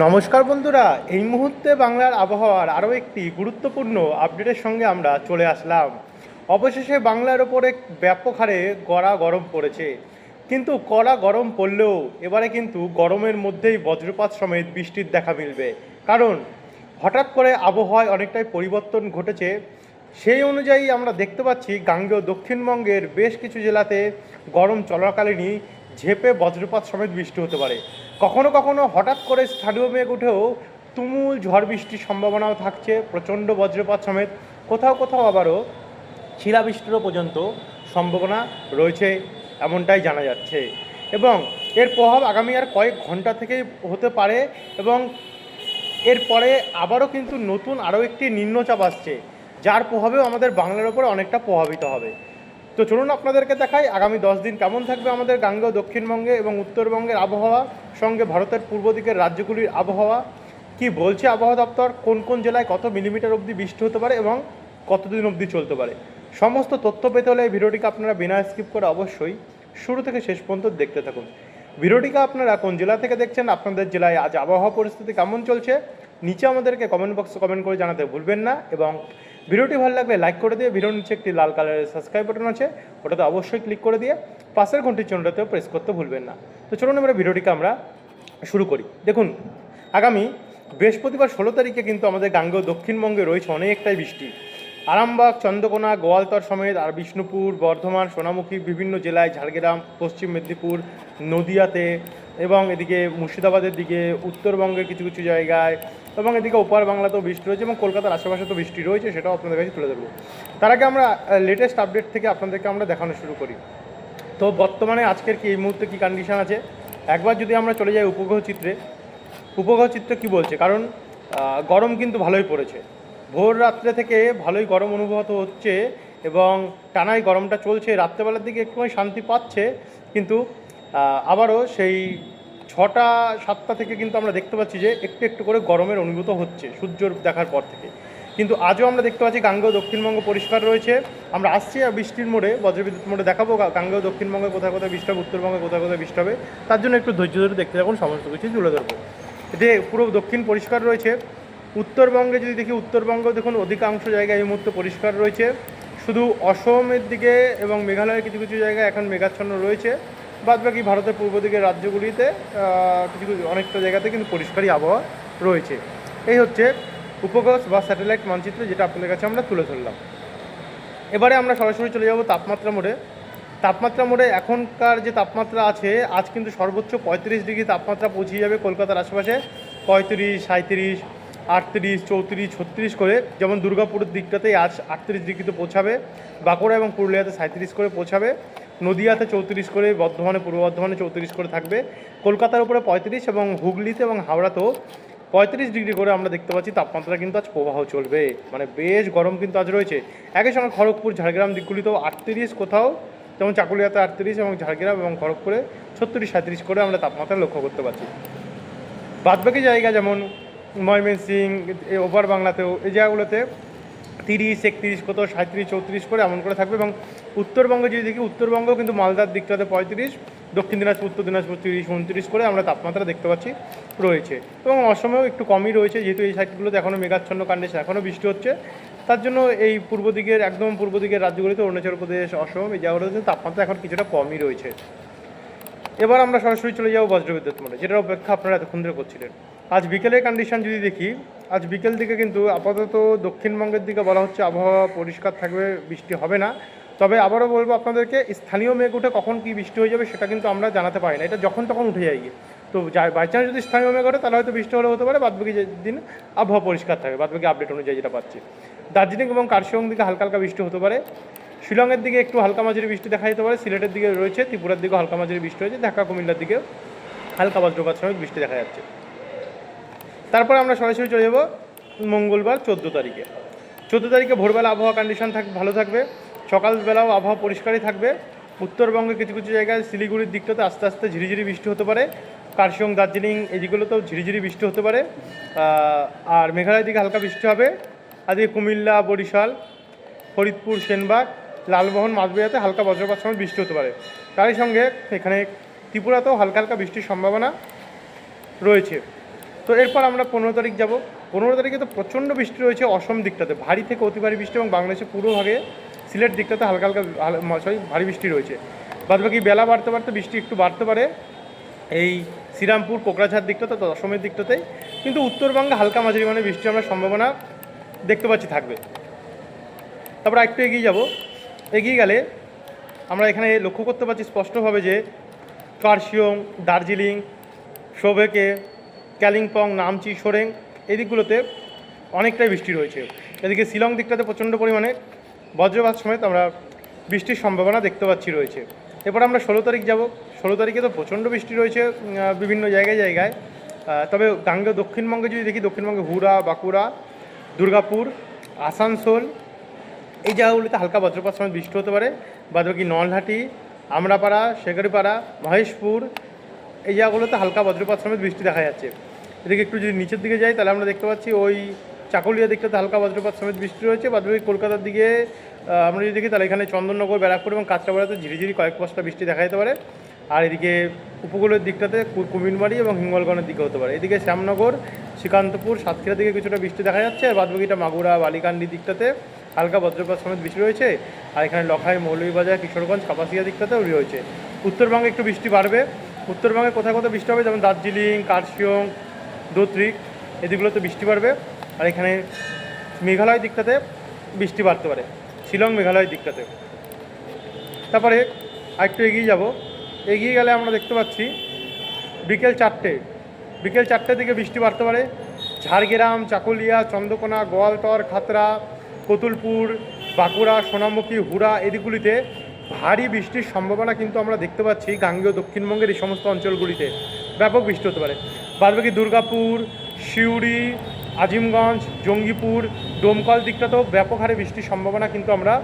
নমস্কার বন্ধুরা, এই মুহূর্তে বাংলার আবহাওয়ার আরও একটি গুরুত্বপূর্ণ আপডেটের সঙ্গে আমরা চলে আসলাম। অবশেষে বাংলার ওপরে ব্যাপক হারে কড়া গরম পড়েছে, কিন্তু কড়া গরম পড়লেও এবারে কিন্তু গরমের মধ্যেই বজ্রপাত সমেত বৃষ্টির দেখা মিলবে। কারণ হঠাৎ করে আবহাওয়ায় অনেকটাই পরিবর্তন ঘটেছে। সেই অনুযায়ী আমরা দেখতে পাচ্ছি গাঙ্গেয় দক্ষিণবঙ্গের বেশ কিছু জেলাতে গরম চলাকালীনই ঝেঁপে বজ্রপাত সমেত বৃষ্টি হতে পারে। কখনো কখনো হঠাৎ করে স্থানীয় মেঘ উঠেও তুমুল ঝড় বৃষ্টির সম্ভাবনাও থাকছে, প্রচণ্ড বজ্রপাত সমেত কোথাও কোথাও আবারও শিলাবৃষ্টিরও পর্যন্ত সম্ভাবনা রয়েছে, এমনটাই জানা যাচ্ছে। এবং এর প্রভাব আগামী আর কয়েক ঘন্টা থেকেই হতে পারে, এবং এরপরে আবারও কিন্তু নতুন আরও একটি নিম্নচাপ আসছে, যার প্রভাবেও আমাদের বাংলার ওপরে অনেকটা প্রভাবিত হবে। তো চলুন আপনাদেরকে দেখাই আগামী 10 দিন কেমন থাকবে আমাদের গাঙ্গেয় দক্ষিণবঙ্গে এবং উত্তরবঙ্গের আবহাওয়া, সঙ্গে ভারতের পূর্ব দিকের রাজ্যগুলির আবহাওয়া কি বলছে আবহাওয়া দপ্তর, কোন কোন জেলায় কত মিলিমিটার অবধি বৃষ্টি হতে পারে এবং কতদিন অবধি চলতে পারে। সমস্ত তথ্য পেতে হলে এই ভিডিওটিকে আপনারা বিনা স্কিপ করে অবশ্যই শুরু থেকে শেষ পর্যন্ত দেখতে থাকুন। ভিডিওটিকে আপনারা কোন জেলা থেকে দেখছেন, আপনাদের জেলায় আজ আবহাওয়া পরিস্থিতি কেমন চলছে, নিচে আমাদেরকে কমেন্ট বক্সে কমেন্ট করে জানাতে ভুলবেন না। এবং ভিডিওটি ভালো লাগলে লাইক করে দিয়ে ভিডিওর নিচে একটি লাল কালারের সাবস্ক্রাইব বাটন আছে, ওটাতে অবশ্যই ক্লিক করে দিয়ে পাশের ঘন্টির চিহ্নটাতেও প্রেস করতে ভুলবেন না। তো চলুন এবার ভিডিওটিকে আমরা শুরু করি। দেখুন, আগামী বৃহস্পতিবার 16 তারিখে কিন্তু আমাদের গাঙ্গেয় দক্ষিণবঙ্গে রয়েছে অনেকটাই বৃষ্টি। আরামবাগ, চন্দ্রকোনা, গোয়ালতর সমেত আর বিষ্ণুপুর, বর্ধমান, সোনামুখী বিভিন্ন জেলায়, ঝাড়গ্রাম, পশ্চিম মেদিনীপুর, নদিয়াতে এবং এদিকে মুর্শিদাবাদের দিকে, উত্তরবঙ্গের কিছু কিছু জায়গায় এবং এদিকে ওপার বাংলাতেও বৃষ্টি রয়েছে এবং কলকাতার আশেপাশে তো বৃষ্টি রয়েছে, সেটাও আপনাদের কাছে তুলে ধরবো। তার আগে আমরা লেটেস্ট আপডেট থেকে আপনাদেরকে আমরা দেখানো শুরু করি। তো বর্তমানে আজকের কি এই মুহূর্তে কী কন্ডিশন আছে, একবার যদি আমরা চলে যাই উপগ্রহ চিত্রে। উপগ্রহ চিত্র কী বলছে, কারণ গরম কিন্তু ভালোই পড়েছে, ভোর রাত্রে থেকে ভালোই গরম অনুভূত হচ্ছে এবং টানাই গরমটা চলছে। রাত্রেবেলার দিকে একটুখানি শান্তি পাচ্ছে, কিন্তু আবারও সেই 6টা-7টা থেকে কিন্তু আমরা দেখতে পাচ্ছি যে একটু একটু করে গরমের অনুভূত হচ্ছে সূর্যর দেখার পর থেকে। কিন্তু আজও আমরা দেখতে পাচ্ছি গাঙ্গেয় দক্ষিণবঙ্গ পরিষ্কার রয়েছে। আমরা আসছি বৃষ্টির মোড়ে, বজ্রবিদ্যুৎ মোড়ে দেখাবো গাঙ্গেয় দক্ষিণবঙ্গে কোথায় কোথায় বৃষ্টি হবে, উত্তরবঙ্গে কোথায় কোথায় বৃষ্টি হবে। তার জন্য একটু ধৈর্য ধরে দেখতে থাকুন, সমস্ত কিছু তুলে ধরবো। এতে পুরো দক্ষিণ পরিষ্কার রয়েছে। উত্তরবঙ্গে যদি দেখি, উত্তরবঙ্গ দেখুন অধিকাংশ জায়গায় এই মুহূর্তে পরিষ্কার রয়েছে। শুধু অসমের দিকে এবং মেঘালয়ের কিছু কিছু জায়গায় এখন মেঘাচ্ছন্ন রয়েছে। বাদবাকি ভারতের পূর্ব দিকের রাজ্যগুলিতে কিছু কিছু অনেকটা জায়গাতে কিন্তু পরিষ্কারই আবহাওয়া রয়েছে। এই হচ্ছে উপগ্রহ বা স্যাটেলাইট মানচিত্র, যেটা আপনাদের কাছে আমরা তুলে ধরলাম। এবারে আমরা সরাসরি চলে যাব তাপমাত্রা মোড়ে। তাপমাত্রা মোড়ে এখনকার যে তাপমাত্রা আছে, আজ কিন্তু সর্বোচ্চ 35 ডিগ্রি তাপমাত্রা পৌঁছে যাবে কলকাতার আশেপাশে। 35, 37, 38, 34, 36 করে, যেমন দুর্গাপুরের দিকটাতেই আজ 38 ডিগ্রিতে পৌঁছাবে, বাঁকুড়া এবং পুরুলিয়াতে 37 করে পৌঁছাবে, নদিয়াতে 34 করে, বর্ধমানে পূর্ব বর্ধমানে 34 করে থাকবে, কলকাতার উপরে 35 এবং হুগলিতে এবং হাওড়াতেও 35 ডিগ্রি করে আমরা দেখতে পাচ্ছি তাপমাত্রা কিন্তু আজ প্রবাহ চলবে। মানে বেশ গরম কিন্তু আজ রয়েছে। একই সঙ্গে খড়গপুর, ঝাড়গ্রাম দিকগুলিতেও 38, কোথাও যেমন চাকুলিয়াতে 38 এবং ঝাড়গ্রাম এবং খড়গপুরে 36-37 করে আমরা তাপমাত্রা লক্ষ্য করতে পারছি। বাদবাকি জায়গা যেমন ময়মনসিংহ, ওপার বাংলাতেও এই জায়গাগুলোতে 30, 31, কোথাও 37, 34 করে এমন করে থাকবে। এবং উত্তরবঙ্গে যদি দেখি, উত্তরবঙ্গেও কিন্তু মালদার দিকটাতে 35, দক্ষিণ দিনাজপুর, উত্তর দিনাজপুর 30, 29 করে আমরা তাপমাত্রা দেখতে পাচ্ছি রয়েছে। এবং অসমেও একটু কমই রয়েছে, যেহেতু এই সাইডগুলোতে এখনও মেঘাচ্ছন্ন কন্ডিশন, এখনও বৃষ্টি হচ্ছে। তার জন্য এই পূর্ব দিকের একদম পূর্ব দিকের রাজ্যগুলিতে, অরুণাচল প্রদেশ, অসম, এই জায়গাগুলোতে তাপমাত্রা এখন কিছুটা কমই রয়েছে। এবার আমরা সরাসরি চলে যাবো বজ্রবিদ্যুৎ মোড়ে, যেটার অপেক্ষা আপনারা এতক্ষণ ধরে করছিলেন। আজ বিকেলের কন্ডিশন যদি দেখি, আজ বিকেল দিকে কিন্তু আপাতত দক্ষিণবঙ্গের দিকে বলা হচ্ছে আবহাওয়া পরিষ্কার থাকবে, বৃষ্টি হবে না। তবে আবারও বলবো আপনাদেরকে, স্থানীয় মেঘ উঠে কখন কী বৃষ্টি হয়ে যাবে সেটা কিন্তু আমরা জানাতে পারি না, এটা যখন তখন উঠে যায় গিয়ে। তো বাই চান্স যদি স্থানীয় মেঘ ওঠে তাহলে হয়তো বৃষ্টি হলে হতে পারে, বাদবাকি দিন আবহাওয়া পরিষ্কার থাকে, বাদবাকি আপডেট অনুযায়ী যেটা পাচ্ছি। দার্জিলিং এবং কার্শিয়ং দিকে হালকা হালকা বৃষ্টি হতে পারে, শিলংয়ের দিকে একটু হালকা মাঝারি বৃষ্টি দেখা যেতে পারে, সিলেটের দিকে রয়েছে, ত্রিপুরার দিকেও হালকা মাঝারি বৃষ্টি হয়েছে, ঢাকা কুমিল্লার দিকেও হালকা বজ্রপাত সমেত বৃষ্টি দেখা যাচ্ছে। তারপরে আমরা সরাসরি চলে যাব মঙ্গলবার 14 তারিখে। 14 তারিখে ভোরবেলা আবহাওয়া কন্ডিশন ভালো থাকবে, সকালবেলাও আবহাওয়া পরিষ্কারই থাকবে। উত্তরবঙ্গের কিছু কিছু জায়গায় শিলিগুড়ির দিকটাতে আস্তে আস্তে ঝিরিঝিরি বৃষ্টি হতে পারে, কার্শিয়ং, দার্জিলিং এইগুলোতেও ঝিরিঝিরি বৃষ্টি হতে পারে। আর মেঘালয়ের দিকে হালকা বৃষ্টি হবে। আজকে কুমিল্লা, বরিশাল, ফরিদপুর, সেনবাগ, লালমোহন, মাছবিয়াতে হালকা বজ্রপাত সমেত বৃষ্টি হতে পারে। তারই সঙ্গে এখানে ত্রিপুরাতেও হালকা হালকা বৃষ্টির সম্ভাবনা রয়েছে। তো এরপর আমরা 15 তারিখ যাব। 15 তারিখে তো প্রচণ্ড বৃষ্টি রয়েছে অসম দিকটাতে, ভারী থেকে অতি ভারী বৃষ্টি, এবং বাংলাদেশের পুরো ভাগে সিলেট দিকটাতে হালকা হালকা ভারী বৃষ্টি রয়েছে। বাদবাকি বেলা বাড়তে বাড়তে বৃষ্টি একটু বাড়তে পারে এই শ্রীরামপুর কোকরাঝাড় দিকটাতে, তো অসমের দিকটাতে, কিন্তু উত্তরবঙ্গে হালকা মাঝারি মানে বৃষ্টি আমরা সম্ভাবনা দেখতে পাচ্ছি থাকবে। তারপর একটু এগিয়ে যাব। এগিয়ে গেলে আমরা এখানে লক্ষ্য করতে পারছি স্পষ্টভাবে যে কার্শিয়ং, দার্জিলিং, শোভেকে, কালিম্পং, নামচি, সোরেং এই দিকগুলোতে অনেকটাই বৃষ্টি রয়েছে। এদিকে শিলং দিকটাতে প্রচণ্ড পরিমাণে বজ্রপাত সমেত আমরা বৃষ্টির সম্ভাবনা দেখতে পাচ্ছি রয়েছে। এরপর আমরা 16 তারিখ যাব। 16 তারিখে তো প্রচণ্ড বৃষ্টি রয়েছে বিভিন্ন জায়গায় জায়গায়। তবে গাঙ্গেয় দক্ষিণবঙ্গে যদি দেখি, দক্ষিণবঙ্গে হুরা, বাঁকুড়া, দুর্গাপুর, আসানসোল এই জায়গাগুলিতে হালকা বজ্রপাত সমেত বৃষ্টি হতে পারে। বাদবাকি নলহাটি, আমরাপাড়া, শেখারিপাড়া, মহেশপুর এই জায়গাগুলোতে হালকা বজ্রপাত সমেত বৃষ্টি দেখা যাচ্ছে। এদিকে একটু যদি নিচের দিকে যাই তাহলে আমরা দেখতে পাচ্ছি ওই চাকুলিয়া দিকটাতে হালকা বজ্রপাত সমেত বৃষ্টি রয়েছে। বাদবাকি কলকাতার দিকে আমরা যদি দেখি তাহলে এখানে চন্দননগর, ব্যারাকপুর এবং কাঁচরাপাড়াতে ঝিরিঝিরি কয়েক পশলা বৃষ্টি দেখা যেতে পারে। আর এদিকে উপকূলের দিকটাতে কুমিরমারি এবং হিঙ্গলগঞ্জের দিকে হতে পারে। এদিকে শ্যামনগর, শ্রীকান্তপুর, সাতক্ষীরার দিকে কিছুটা বৃষ্টি দেখা যাচ্ছে। আর বাদবাকিটা মাগুরা, বালিকান্দি দিকটাতে হালকা বজ্রপাত সমেত বৃষ্টি রয়েছে। আর এখানে লখাই, মৌলভীবাজার, কিশোরগঞ্জ, কাপাসিয়া দিকটাতেও রয়েছে। উত্তরবঙ্গে একটু বৃষ্টি বাড়বে। উত্তরবঙ্গে কোথাও কোথাও বৃষ্টি হবে, যেমন দার্জিলিং, কার্শিয়ং, দোত্রিক এদিকগুলোতে বৃষ্টি বাড়বে। আর এখানে মেঘালয় দিকটাতে বৃষ্টি বাড়তে পারে, শিলং, মেঘালয় দিকটাতে। তারপরে আরেকটু এগিয়ে যাব। এগিয়ে গেলে আমরা দেখতে পাচ্ছি বিকেল 4টের দিকে বৃষ্টি বাড়তে পারে। ঝাড়গ্রাম, চাকুলিয়া, চন্দ্রকোনা, গোয়ালতর, খাতড়া, কতুলপুর, বাঁকুড়া, সোনামুখী, হুড়া এদিকগুলিতে ভারী বৃষ্টির সম্ভাবনা কিন্তু আমরা দেখতে পাচ্ছি। গাঙ্গেয় দক্ষিণবঙ্গের এই সমস্ত অঞ্চলগুলিতে ব্যাপক বৃষ্টি হতে পারে। বাদবাকি দুর্গাপুর, সিউড়ি, আজিমগঞ্জ, জঙ্গিপুর, ডোমকল দিকটাতেও ব্যাপক হারে বৃষ্টির সম্ভাবনা কিন্তু আমরা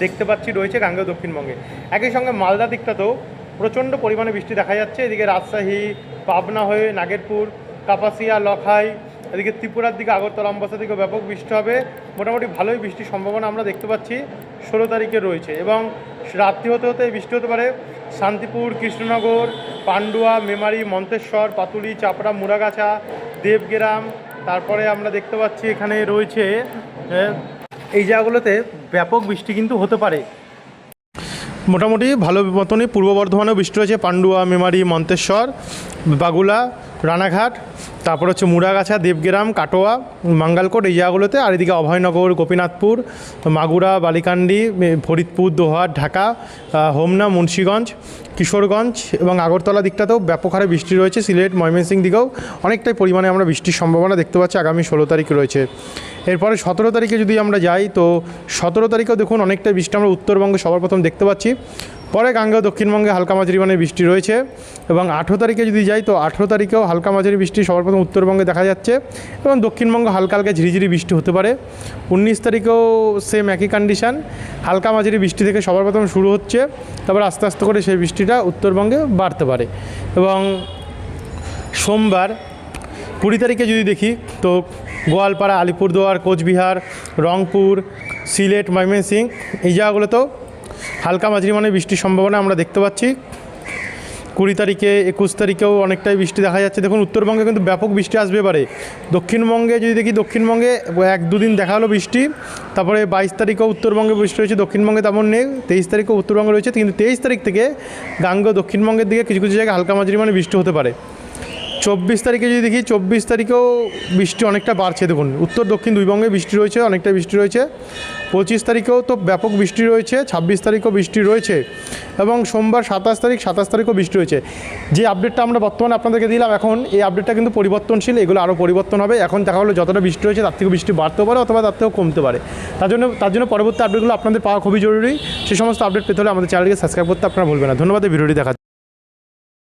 দেখতে পাচ্ছি রয়েছে গাঙ্গেয় দক্ষিণবঙ্গে। একই সঙ্গে মালদা দিকটাতেও প্রচণ্ড পরিমাণে বৃষ্টি দেখা যাচ্ছে। এদিকে রাজশাহী, পাবনা হয়ে নাগেরপুর, কাপাসিয়া, লখাই, এদিকে ত্রিপুরার দিকে আগরতলা, আমবাসা দিকে ব্যাপক বৃষ্টি হবে। মোটামুটি ভালোই বৃষ্টির সম্ভাবনা আমরা দেখতে পাচ্ছি 16 তারিখে রয়েছে। এবং রাত্রি হতে হতে বৃষ্টি হতে পারে শান্তিপুর, কৃষ্ণনগর, পান্ডুয়া, মেমারি, মন্তেশ্বর, পাতুলি, চাপড়া, মুরাগাছা, দেবগ্রাম। তারপরে আমরা দেখতে পাচ্ছি এখানে রয়েছে এই জায়গাগুলোতে ব্যাপক বৃষ্টি কিন্তু হতে পারে। মোটামুটি ভালো মতনই পূর্ব বর্ধমানেও বৃষ্টি রয়েছে, পান্ডুয়া, মেমারি, মন্তেশ্বর, বাগুলা, রানাঘাট, তারপর হচ্ছে মুরাগাছা, দেবগ্রাম, কাটোয়া, মাঙ্গালকোট এই জায়গাগুলোতে। আর এদিকে অভয়নগর, গোপীনাথপুর, মাগুরা, বালিকান্দি, ফরিদপুর, দোহার, ঢাকা, হোমনা, মুন্সীগঞ্জ, কিশোরগঞ্জ এবং আগরতলা দিকটাতেও ব্যাপক হারে বৃষ্টি রয়েছে। সিলেট, ময়মনসিংহ দিকেও অনেকটাই পরিমাণে আমরা বৃষ্টির সম্ভাবনা দেখতে পাচ্ছি আগামী 16 তারিখ রয়েছে। এরপরে 17 তারিখে যদি আমরা যাই তো 17 তারিখেও দেখুন অনেকটাই বৃষ্টি আমরা উত্তরবঙ্গে সবার প্রথম দেখতে পাচ্ছি। পরে গাঙ্গেয় দক্ষিণবঙ্গে হালকা মাঝারি মানের বৃষ্টি রয়েছে। এবং 18 তারিখে যদি যাই তো 18 তারিখেও হালকা মাঝারি বৃষ্টি সবার প্রথম উত্তরবঙ্গে দেখা যাচ্ছে, এবং দক্ষিণবঙ্গে হালকা হালকা ঝিরিঝিরি বৃষ্টি হতে পারে। 19 তারিখেও সেম একই কন্ডিশান, হালকা মাঝারি বৃষ্টি থেকে সবার প্রথম শুরু হচ্ছে, তারপর আস্তে আস্তে করে সেই বৃষ্টিটা উত্তরবঙ্গে বাড়তে পারে। এবং সোমবার 20 তারিখে যদি দেখি তো গোয়ালপাড়া, আলিপুরদুয়ার, কোচবিহার, রংপুর, সিলেট, ময়মনসিংহ এই জায়গাগুলোতেও হালকা মাঝারি মানের বৃষ্টির সম্ভাবনা আমরা দেখতে পাচ্ছি। 20 তারিখে 21 তারিখেও অনেকটাই বৃষ্টি দেখা যাচ্ছে। দেখুন উত্তরবঙ্গে কিন্তু ব্যাপক বৃষ্টি আসবে এবারে। দক্ষিণবঙ্গে যদি দেখি দক্ষিণবঙ্গে 1-2 দিন দেখা হলো বৃষ্টি, তারপরে 22 তারিখেও উত্তরবঙ্গে বৃষ্টি রয়েছে, দক্ষিণবঙ্গে তেমন নেই। 23 তারিখেও উত্তরবঙ্গে রয়েছে, কিন্তু 23 তারিখ থেকে গাঙ্গেয় দক্ষিণবঙ্গের দিকে কিছু কিছু জায়গায় হালকা মাঝারি মানে বৃষ্টি হতে পারে। 24 তারিখে যদি দেখি 24 তারিখেও বৃষ্টি অনেকটা বাড়ছে। দেখুন উত্তর দক্ষিণ দুই বঙ্গে বৃষ্টি রয়েছে, অনেকটা বৃষ্টি রয়েছে। 25 তারিখেও তো ব্যাপক বৃষ্টি রয়েছে, 26 তারিখেও বৃষ্টি রয়েছে, এবং সোমবার 27 তারিখও বৃষ্টি রয়েছে। যে আপডেটটা আমরা বর্তমানে আপনাদেরকে দিলাম এখন, এই আপডেটটা কিন্তু পরিবর্তনশীল, এগুলো আরও পরিবর্তন হবে। এখন দেখা হলো যতটা বৃষ্টি রয়েছে তার থেকে বৃষ্টি বাড়তেও পারে অথবা তার থেকেও কমতে পারে। তার জন্য পরবর্তী আপডেটগুলো আপনাদের পাওয়া খুবই জরুরি। সেই সমস্ত আপডেট পেতে হলে আমাদের চ্যানেলকে সাবস্ক্রাইব করতে আপনারা ভুলবেন না। ধন্যবাদ ভিডিওটি দেখা।